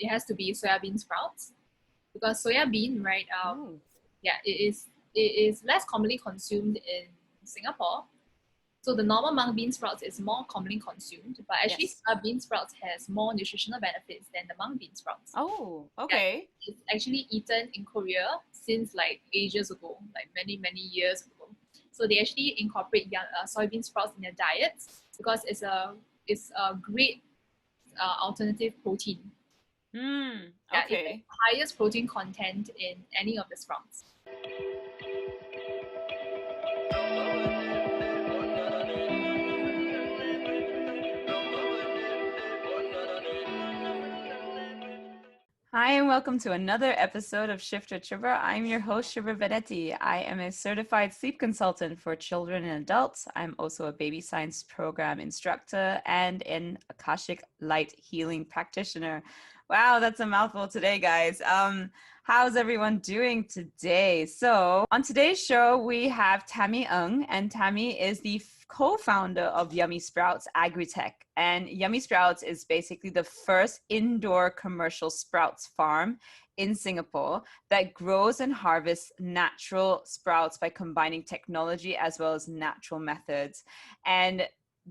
it has to be soya bean sprouts, because soya bean, right? It is less commonly consumed in Singapore. So the normal mung bean sprouts is more commonly consumed, but actually Yes. soya bean sprouts has more nutritional benefits than the mung bean sprouts. Oh, Yeah, okay. it's actually eaten in Korea since like ages ago, like many, many years ago. So they actually incorporate soybean sprouts in their diets because it's a great alternative protein. Yeah, it has Okay. the highest protein content in any of the sprouts. Hi, and welcome to another episode of Shift with Shubha. I'm your host, Shubha Vedetti. I am a certified sleep consultant for children and adults. I'm also a baby science program instructor and an Akashic light healing practitioner. Wow, that's a mouthful today, guys. How's everyone doing today? So, on today's show, we have Tammy Ng, and Tammy is the co-founder of Yummy Sprouts Agritech. And Yummy Sprouts is basically the first indoor commercial sprouts farm in Singapore that grows and harvests natural sprouts by combining technology as well as natural methods. And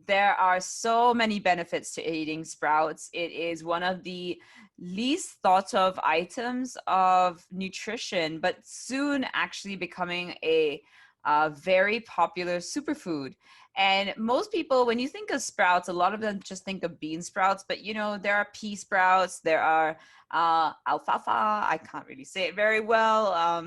there are so many benefits to eating sprouts. It is one of the least thought of items of nutrition, but soon actually becoming a very popular superfood. And most people, when you think of sprouts, a lot of them just think of bean sprouts, but there are pea sprouts, there are alfalfa, I can't really say it very well.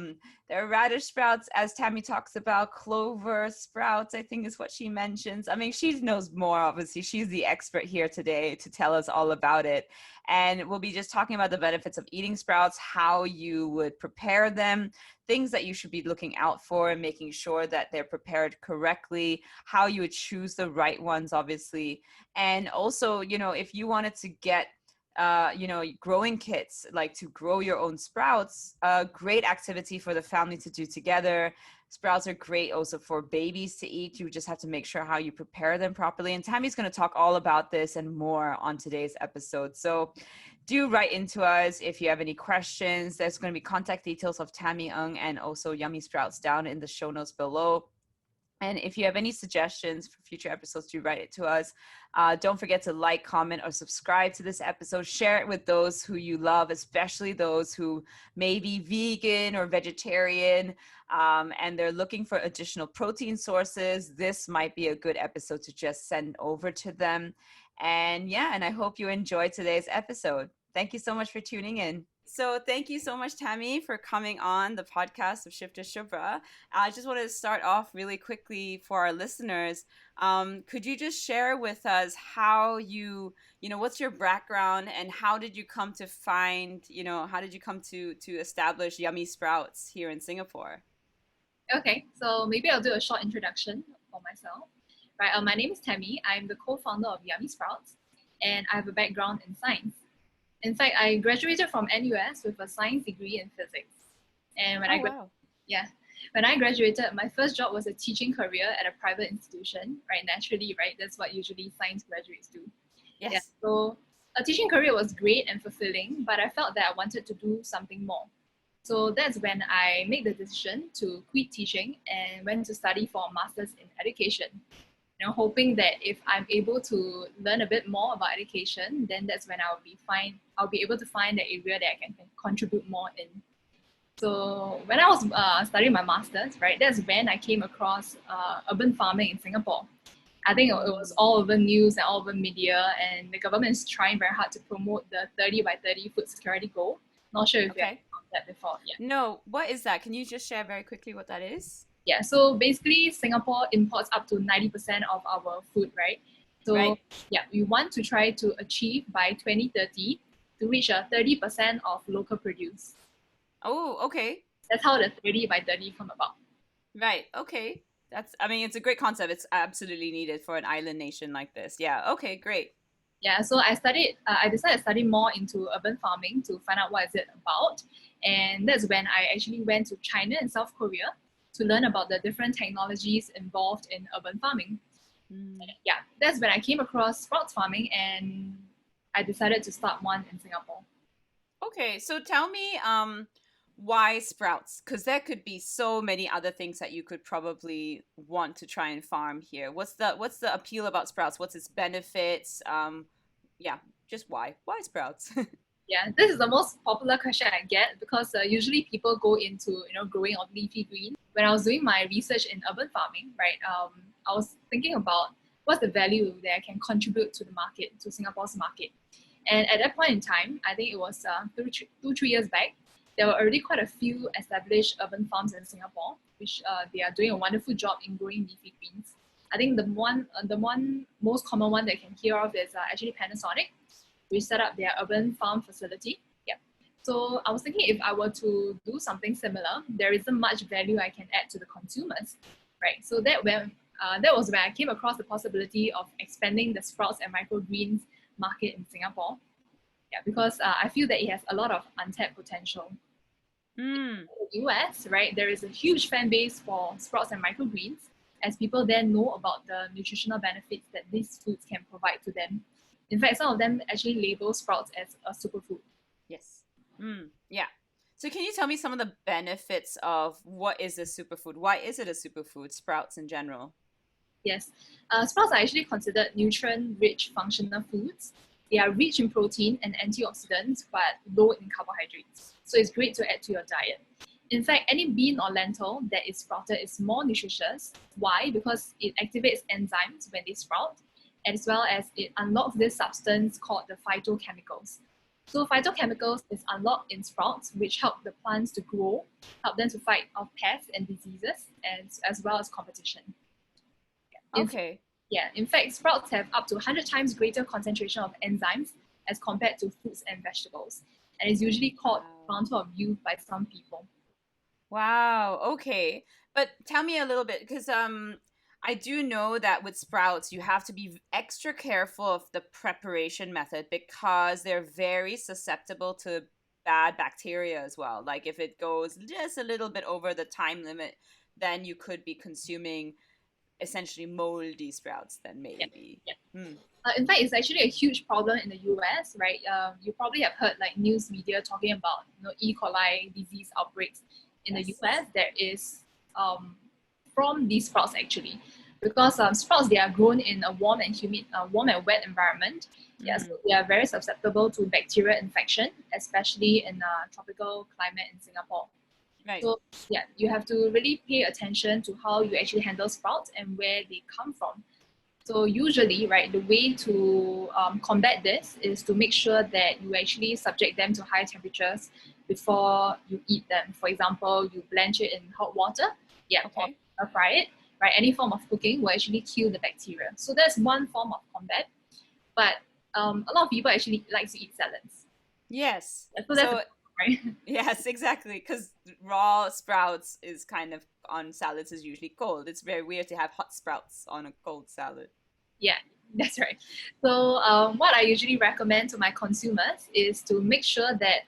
There are radish sprouts, as Tammy talks about, clover sprouts, I think is what she mentions. I mean, she knows more, obviously. She's the expert here today to tell us all about it. And we'll be just talking about the benefits of eating sprouts, how you would prepare them, things that you should be looking out for and making sure that they're prepared correctly, how you would choose the right ones, obviously. And also, if you wanted to get growing kits, like to grow your own sprouts, a great activity for the family to do together. Sprouts are great also for babies to eat. You just have to make sure how you prepare them properly. And Tammy's going to talk all about this and more on today's episode. So do write into us if you have any questions. There's going to be contact details of Tammy Ng and also Yummy Sprouts down in the show notes below. And if you have any suggestions for future episodes, do write it to us. Don't forget to like, comment, or subscribe to this episode. Share it with those who you love, especially those who may be vegan or vegetarian, and they're looking for additional protein sources. This might be a good episode to just send over to them. And I hope you enjoyed today's episode. Thank you so much for tuning in. So thank you so much, Tammy, for coming on the podcast of Shift to Shubha. I just wanted to start off really quickly for our listeners. Could you just share with us how what's your background and how did you come to to establish Yummy Sprouts here in Singapore? Okay, so maybe I'll do a short introduction for myself. Right, my name is Tammy. I'm the co-founder of Yummy Sprouts, and I have a background in science. In fact, I graduated from NUS with a science degree in physics. And Oh, wow. yeah, when I graduated, my first job was a teaching career at a private institution. Right, naturally, right, that's what usually science graduates do. Yeah, Yes. so a teaching career was great and fulfilling, but I felt that I wanted to do something more. So that's when I made the decision to quit teaching and went to study for a master's in education. Hoping that if I'm able to learn a bit more about education, then that's when I'll be able to find the area that I can contribute more in. So when I was studying my master's, right, that's when I came across urban farming in Singapore. I think it was all over news and all over media, and the government is trying very hard to promote the 30 by 30 food security goal. Not sure if you have Okay. heard of that before. Yeah. No, what is that? Can you just share very quickly what that is? Yeah, so basically Singapore imports up to 90% of our food, right? So Right. yeah, we want to try to achieve by 2030 to reach a 30% of local produce. Oh, okay. That's how the 30 by 30 come about. Right. Okay. I mean, it's a great concept. It's absolutely needed for an island nation like this. Yeah. Okay, great. Yeah, so I decided to study more into urban farming to find out what is it about. And that's when I actually went to China and South Korea to learn about the different technologies involved in urban farming. Yeah, that's when I came across sprouts farming and I decided to start one in Singapore. Okay, so tell me, why sprouts? Because there could be so many other things that you could probably want to try and farm here. What's the appeal about sprouts? What's its benefits? Yeah, just why? Why sprouts? Yeah, this is the most popular question I get because usually people go into growing of leafy greens. When I was doing my research in urban farming, right, I was thinking about what's the value that I can contribute to the market, to Singapore's market. And at that point in time, I think it was 3 years back, there were already quite a few established urban farms in Singapore, which they are doing a wonderful job in growing leafy greens. I think the one most common one that I can hear of is actually Panasonic, which set up their urban farm facility. Yeah. So I was thinking if I were to do something similar, there isn't much value I can add to the consumers, right? So that was when I came across the possibility of expanding the sprouts and microgreens market in Singapore. Yeah, because I feel that it has a lot of untapped potential. Mm. In the US, right, there is a huge fan base for sprouts and microgreens, as people then know about the nutritional benefits that these foods can provide to them. In fact, some of them actually label sprouts as a superfood. Yes. Yeah. So can you tell me some of the benefits of what is a superfood? Why is it a superfood? Sprouts in general. Yes, sprouts are actually considered nutrient-rich functional foods. They are rich in protein and antioxidants, but low in carbohydrates. So it's great to add to your diet. In fact, any bean or lentil that is sprouted is more nutritious. Why? Because it activates enzymes when they sprout, as well as it unlocks this substance called the phytochemicals. So phytochemicals is unlocked in sprouts, which help the plants to grow, help them to fight off pests and diseases, as well as competition. In Okay. Yeah, in fact, sprouts have up to 100 times greater concentration of enzymes as compared to fruits and vegetables, and is usually called Wow. fountain of youth by some people. Wow. Okay. But tell me a little bit because I do know that with sprouts you have to be extra careful of the preparation method because they're very susceptible to bad bacteria as well. Like if it goes just a little bit over the time limit, then you could be consuming essentially moldy sprouts then Yeah, maybe. yeah. Hmm. In fact, it's actually a huge problem in the US, right? You probably have heard like news media talking about E. coli disease outbreaks in the Yes. US. There is um, from these sprouts actually, because sprouts they are grown in a warm and wet environment. Yeah, so Mm. they are very susceptible to bacterial infection, especially in a tropical climate in Singapore. Right. So yeah, you have to really pay attention to how you actually handle sprouts and where they come from. So usually, right, the way to combat this is to make sure that you actually subject them to high temperatures before you eat them. For example, you blanch it in hot water, yeah, or Okay. fry it, right? Any form of cooking will actually kill the bacteria. So that's one form of combat. But a lot of people actually like to eat salads. Yes. Yeah, so that's a So right. yes, exactly. Because raw sprouts is kind of on salads is usually cold. It's very weird to have hot sprouts on a cold salad. Yeah, that's right. So, what I usually recommend to my consumers is to make sure that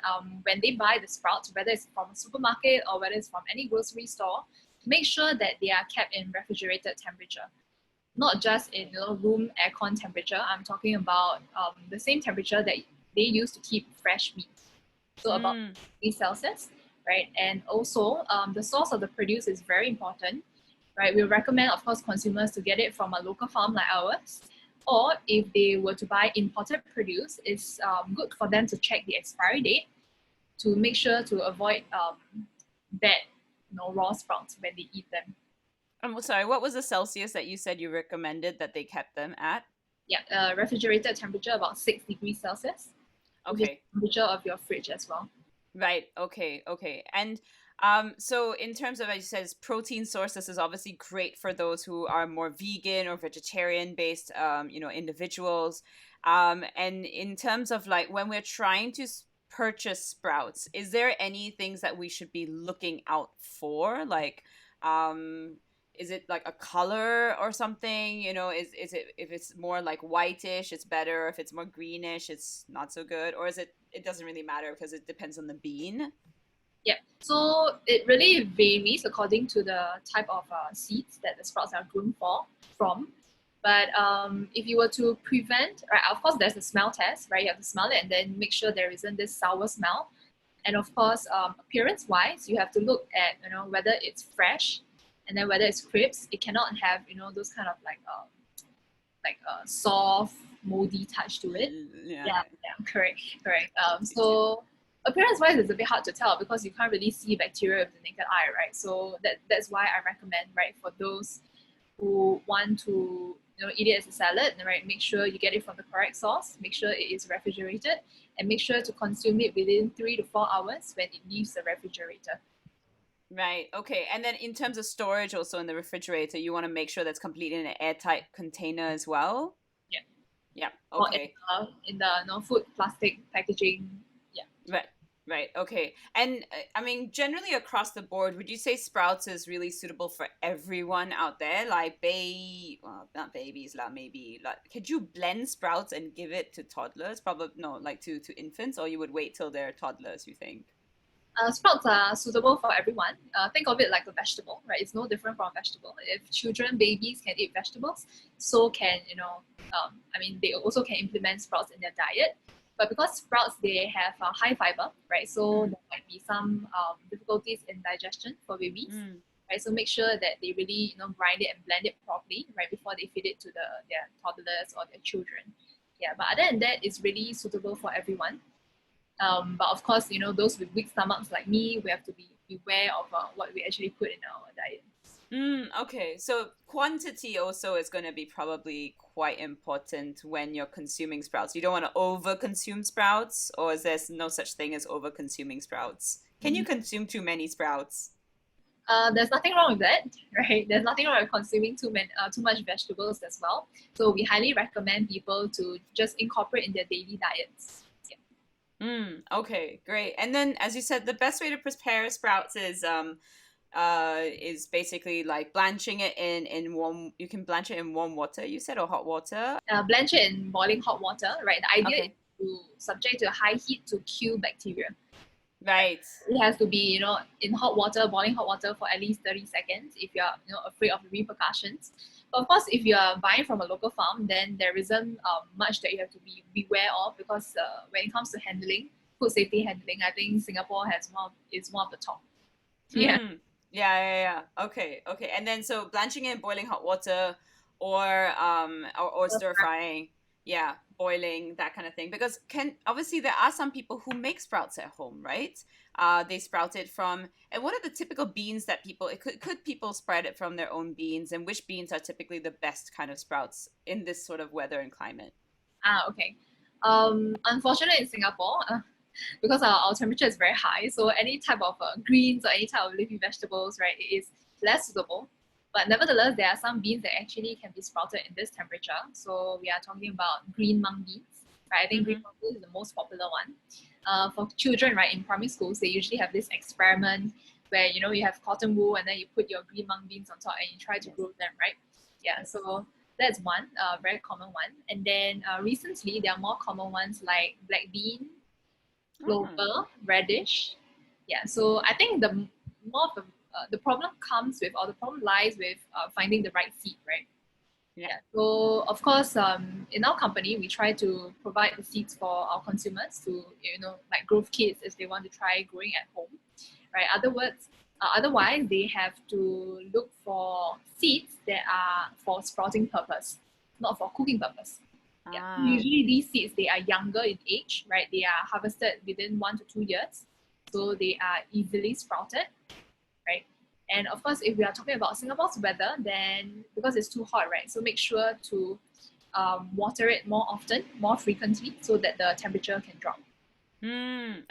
when they buy the sprouts, whether it's from a supermarket or whether it's from any grocery store, make sure that they are kept in refrigerated temperature, not just in room aircon temperature. I'm talking about the same temperature that they use to keep fresh meat. So about Mm. 3 Celsius, right? And also, the source of the produce is very important, right? We recommend, of course, consumers to get it from a local farm like ours. Or if they were to buy imported produce, it's good for them to check the expiry date to make sure to avoid bad, raw sprouts when they eat them. I'm sorry, what was the Celsius that you said you recommended that they kept them at? Yeah, refrigerated temperature about 6 degrees Celsius, which is Okay. the temperature of your fridge as well. Right. Okay. Okay. And so in terms of, as you said, protein sources is obviously great for those who are more vegan or vegetarian based, individuals. And in terms of like when we're trying to purchase sprouts, is there any things that we should be looking out for? Like, is it like a color or something? Is it if it's more like whitish, it's better. If it's more greenish, it's not so good. Or is it doesn't really matter because it depends on the bean? Yeah, so it really varies according to the type of seeds that the sprouts are grown from. But if you were to prevent, right, of course, there's a smell test, right? You have to smell it and then make sure there isn't this sour smell. And of course, appearance-wise, you have to look at, whether it's fresh, and then whether it's crisp. It cannot have, those kind of like a soft, moldy touch to it. Yeah. Correct. So appearance-wise, it's a bit hard to tell because you can't really see bacteria with the naked eye, right? So that's why I recommend, right, for those who want to eat it as a salad, right, make sure you get it from the correct source, make sure it is refrigerated, and make sure to consume it within 3 to 4 hours when it leaves the refrigerator. Right. Okay. And then in terms of storage, also in the refrigerator, you want to make sure that's completely in an airtight container as well. Yeah. Yeah. Or Okay. in the food plastic packaging. Yeah. Right. Right. Okay. And I mean, generally across the board, would you say sprouts is really suitable for everyone out there? Like, well, not babies, like maybe like, could you blend sprouts and give it to toddlers? Probably no, like to infants, or you would wait till they're toddlers, you think? Sprouts are suitable for everyone. Think of it like a vegetable, right? It's no different from a vegetable. If children, babies can eat vegetables, so can, they also can implement sprouts in their diet. But because sprouts, they have high fiber, right? So there might be some difficulties in digestion for babies, right? So make sure that they really, grind it and blend it properly, right, before they feed it to their toddlers or their children. Yeah, but other than that, it's really suitable for everyone. But of course, those with weak stomachs like me, we have to be aware of what we actually put in our diet. Okay, so quantity also is going to be probably quite important when you're consuming sprouts. You don't want to over consume sprouts, or is there no such thing as over consuming sprouts? Can you consume too many sprouts? There's nothing wrong with that, right? There's nothing wrong with consuming too much vegetables as well. So we highly recommend people to just incorporate in their daily diets. Okay, great. And then, as you said, the best way to prepare sprouts is basically like blanching it in warm. You can blanch it in warm water, you said, or hot water. Blanch it in boiling hot water, right? The idea Okay. is to subject to high heat to kill bacteria. Right. It has to be, in hot water, boiling hot water for at least 30 seconds if you're, afraid of the repercussions. But of course, if you're buying from a local farm, then there isn't much that you have to beware of because when it comes to handling, food safety handling, I think Singapore is one of the top. Yeah. Yeah. Okay. And then so blanching it in boiling hot water or stir frying. Yeah, boiling, that kind of thing. Because obviously there are some people who make sprouts at home, right? They sprout it from, and what are the typical beans that could people sprout it from their own beans, and which beans are typically the best kind of sprouts in this sort of weather and climate? Okay. Unfortunately in Singapore, because our temperature is very high, so any type of greens or any type of leafy vegetables, right, it is less suitable. But nevertheless, there are some beans that actually can be sprouted in this temperature. So we are talking about green mung beans, right? I think green mung beans is the most popular one. For children, right, in primary schools, they usually have this experiment where, you have cotton wool and then you put your green mung beans on top and you try to grow them, right? Yeah, so that's one, very common one. And then recently, there are more common ones like black bean, clover, radish. Yeah, so I think the problem comes with, or the problem lies with finding the right seed, right? Yeah. So of course, in our company, we try to provide the seeds for our consumers to, like growth kits if they want to try growing at home, right? Otherwise, they have to look for seeds that are for sprouting purpose, not for cooking purpose. Yeah. Usually these seeds, they are younger in age, right? They are harvested within 1 to 2 years. So they are easily sprouted, right? And of course, if we are talking about Singapore's weather, then because it's too hot, right? So make sure to water it more often, more frequently, so that the temperature can drop.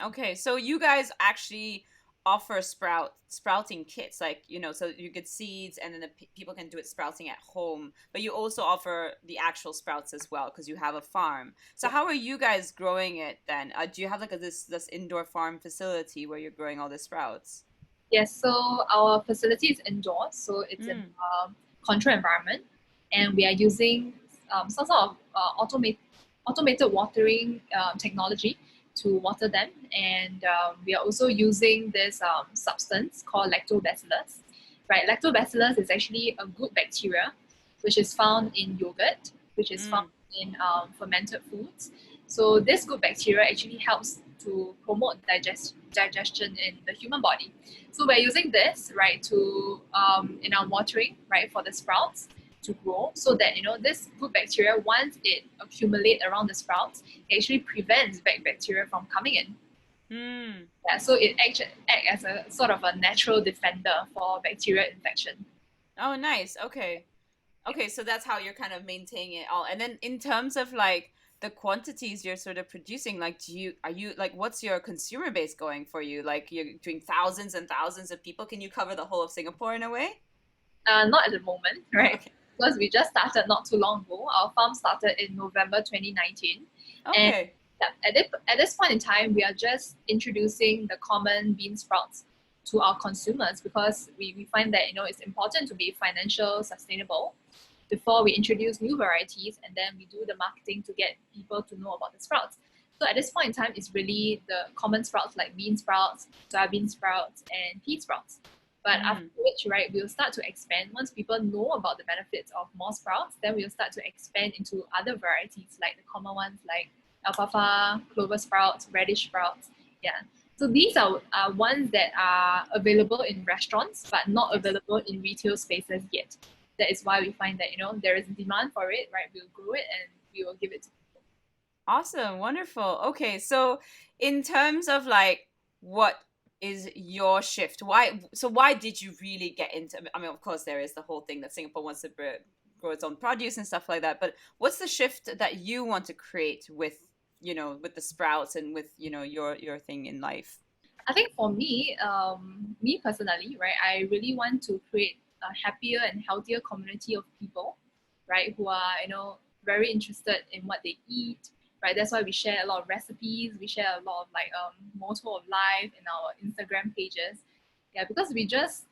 Okay, so you guys actually offer sprouting kits, like, so you get seeds and then people can do it sprouting at home, but you also offer the actual sprouts as well because you have a farm. So how are you guys growing it then? Do you have like this indoor farm facility where you're growing all the sprouts? Yes, so our facility is indoors, so it's in a controlled environment, and we are using some sort of automated watering technology to water them, and we are also using this substance called lactobacillus. Right, lactobacillus is actually a good bacteria which is found in yogurt, which is found in fermented foods. So this good bacteria actually helps to promote digestion in the human body. So we're using this, right, to in our watering, right, for the sprouts to grow, so that this good bacteria, once it accumulate around the sprouts, it actually prevents bad bacteria from coming in. Yeah, so it acts as a sort of a natural defender for bacterial infection. Oh, nice. Okay. Okay, so that's how you're kind of maintaining it all. And then in terms of like the quantities you're sort of producing, like are you like what's your consumer base going for you? Like you're doing thousands and thousands of people. Can you cover the whole of Singapore in a way? Not at the moment, right? Okay. Because we just started not too long ago. Our farm started in November 2019. And Okay. at this point in time, we are just introducing the common bean sprouts to our consumers, because we find that it's important to be financial sustainable before we introduce new varieties, and then we do the marketing to get people to know about the sprouts. So at this point in time, it's really the common sprouts like bean sprouts, soybean sprouts, and pea sprouts. But after which, right, we'll start to expand. Once people know about the benefits of more sprouts, then we'll start to expand into other varieties like the common ones like alfalfa, clover sprouts, radish sprouts. Yeah. So these are ones that are available in restaurants, but not available in retail spaces yet. That is why we find that there is demand for it, right? We'll grow it and we will give it to people. Awesome. Wonderful. Okay, so in terms of like what is your shift? Why did you really get into, I mean, of course there is the whole thing that Singapore wants to grow its own produce and stuff like that, but what's the shift that you want to create with, with the sprouts and with, your thing in life? I think for me, me personally, right, I really want to create a happier and healthier community of people, right, who are very interested in what they eat, right. That's why we share a lot of recipes. We share a lot of like motto of life in our Instagram pages. Yeah, because we just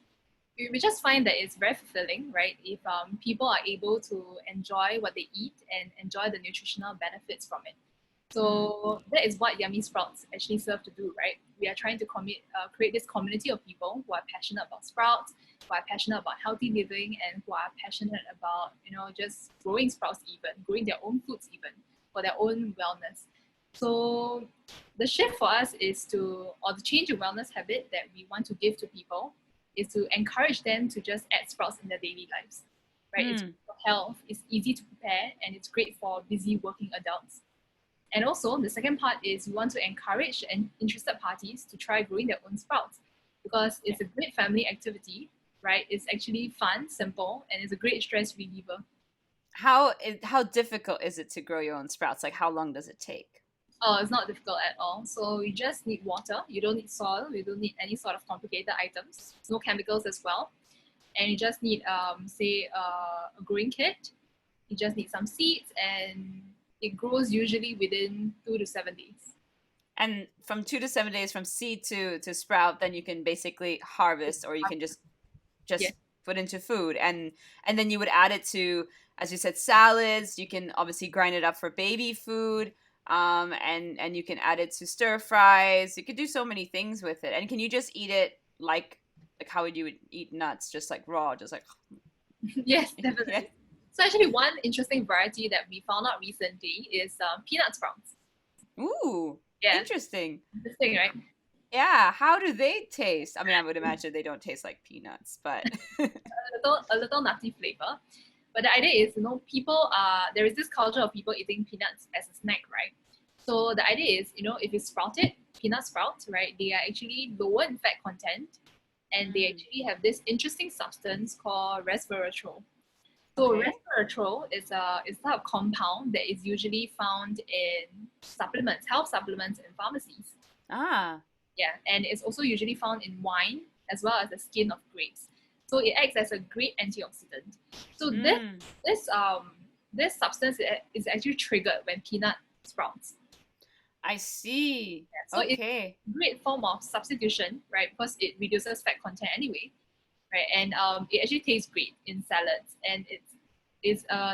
find that it's very fulfilling, right, if people are able to enjoy what they eat and enjoy the nutritional benefits from it. So that is what Yummy Sprouts actually serve to do, right? We are trying to create this community of people who are passionate about sprouts, who are passionate about healthy living, and who are passionate about, just growing sprouts even, growing their own foods even, for their own wellness. So the shift for us or the change in wellness habit that we want to give to people is to encourage them to just add sprouts in their daily lives, right? It's good for health, it's easy to prepare, and it's great for busy working adults. And also, the second part is we want to encourage interested parties to try growing their own sprouts, because it's a great family activity, right? It's actually fun, simple, and it's a great stress reliever. How difficult is it to grow your own sprouts? Like how long does it take? Oh, it's not difficult at all. So you just need water. You don't need soil. You don't need any sort of complicated items. No chemicals as well. And you just need, say, a growing kit. You just need some seeds, and it grows usually within 2 to 7 days. And from 2 to 7 days from seed to sprout, then you can basically harvest, or you can just Yes. put into food, and then you would add it to, as you said, salads. You can obviously grind it up for baby food, and you can add it to stir fries. You could do so many things with it. And can you just eat it like how would you eat nuts, just like raw, just like Yes, definitely. yeah. So actually, one interesting variety that we found out recently is peanut sprouts. Ooh, Yeah, interesting. interesting, right? Yeah, how do they taste? I mean, I would imagine they don't taste like peanuts, but A little nutty flavor. But the idea is, people there is this culture of people eating peanuts as a snack, right? So the idea is, if it's sprouted, peanut sprouts, right, they are actually lower in fat content, and they actually have this interesting substance called resveratrol. So okay. resveratrol is a compound that is usually found in supplements, health supplements in pharmacies. Ah. Yeah, and it's also usually found in wine as well as the skin of grapes. So it acts as a great antioxidant. So this substance is actually triggered when peanut sprouts. I see. Yeah, so it's Okay. a great form of substitution, right? Because it reduces fat content anyway, right? And it actually tastes great in salads. And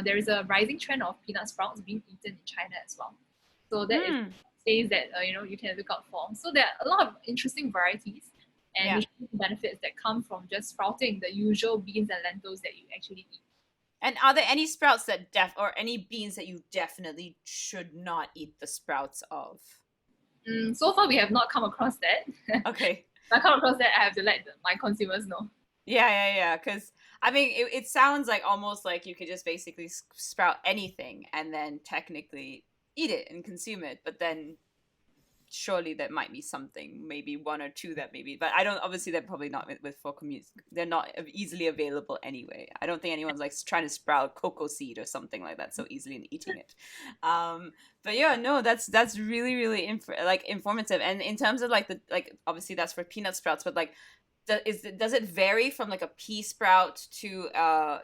there is a rising trend of peanut sprouts being eaten in China as well. So that is things that you can look out for. So there are a lot of interesting varieties and Yeah. nutritional benefits that come from just sprouting the usual beans and lentils that you actually eat. And are there any sprouts that or any beans that you definitely should not eat the sprouts of? So far, we have not come across that. Okay. If I come across that, I have to let my consumers know. Yeah. Because I mean, it sounds like almost like you could just basically sprout anything and then technically eat it and consume it. But then surely there might be something, maybe one or two that maybe, but I don't, obviously they're probably not with for commutes. They're not easily available anyway. I don't think anyone's like trying to sprout cocoa seed or something like that so easily and eating it. But yeah, no, that's really, really informative. And in terms of like obviously that's for peanut sprouts, but like, does it vary from like a pea sprout to a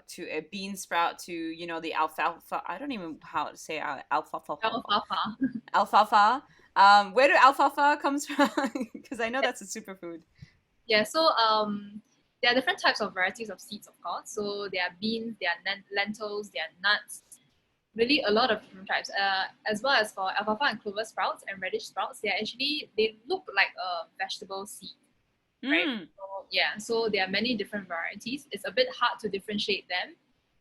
bean sprout to, you know, the alfalfa? I don't even know how to say alfalfa. Alfalfa. Alfalfa. Where do alfalfa comes from? Because I know that's a superfood. Yeah, so there are different types of varieties of seeds, of course. So there are beans, there are lentils, there are nuts, really a lot of different types. As well as for alfalfa and clover sprouts and radish sprouts, they look like a vegetable seed, right? So, yeah, so there are many different varieties. It's a bit hard to differentiate them,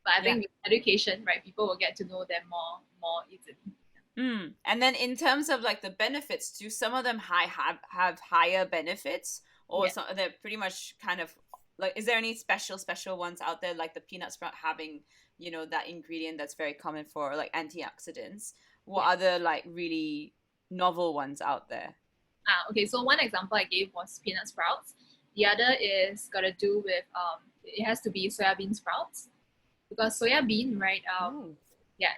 but I think with education, right, people will get to know them more easily. And then in terms of like the benefits, do some of them have higher benefits, or some they're pretty much kind of like, is there any special ones out there, like the peanut sprout having, you know, that ingredient that's very common for like antioxidants? What other like really novel ones out there? Okay, so one example I gave was peanut sprouts. The other is got to do with it has to be soybean sprouts, because soya bean, right?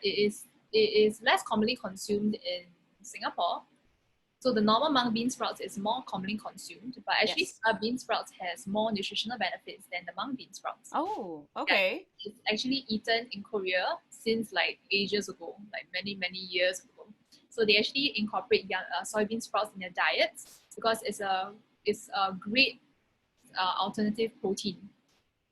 It is less commonly consumed in Singapore. So the normal mung bean sprouts is more commonly consumed, but actually soya bean sprouts has more nutritional benefits than the mung bean sprouts. Oh, okay. Yeah, it's actually eaten in Korea since like ages ago, like many years ago. So they actually incorporate soybean sprouts in their diets because it's a great alternative protein.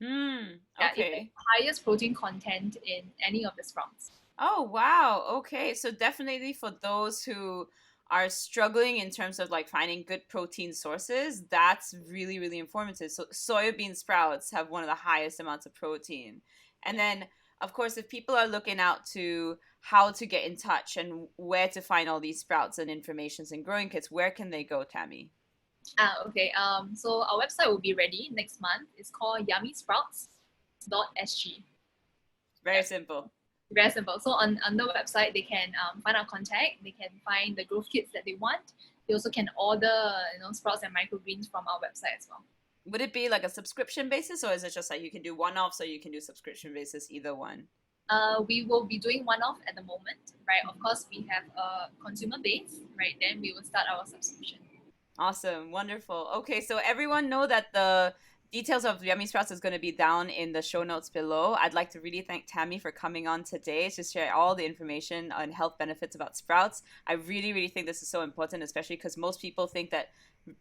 Okay. It's the highest protein content in any of the sprouts. Oh, wow. Okay. So definitely for those who are struggling in terms of like finding good protein sources, that's really, really informative. So soybean sprouts have one of the highest amounts of protein. And then, of course, if people are looking out to how to get in touch and where to find all these sprouts and informations and growing kits, where can they go, Tammy? Okay. So our website will be ready next month. It's called yummysprouts.sg. Very simple. Very simple. So on the website, they can find our contact. They can find the growth kits that they want. They also can order, sprouts and microgreens from our website as well. Would it be like a subscription basis, or is it just like you can do one-off, so you can do subscription basis, either one? We will be doing one-off at the moment, right? Of course, we have a consumer base, right? Then we will start our subscription. Awesome. Wonderful. Okay, so everyone know that the details of Yummy Sprouts is going to be down in the show notes below. I'd like to really thank Tammy for coming on today to share all the information on health benefits about sprouts. I really, really think this is so important, especially because most people think that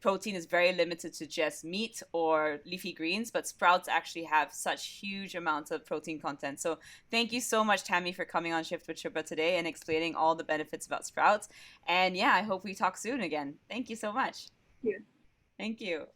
protein is very limited to just meat or leafy greens, but sprouts actually have such huge amounts of protein content. So thank you so much, Tammy, for coming on Shift with Shubha today and explaining all the benefits about sprouts. And yeah, I hope we talk soon again. Thank you so much. Thank you. Thank you.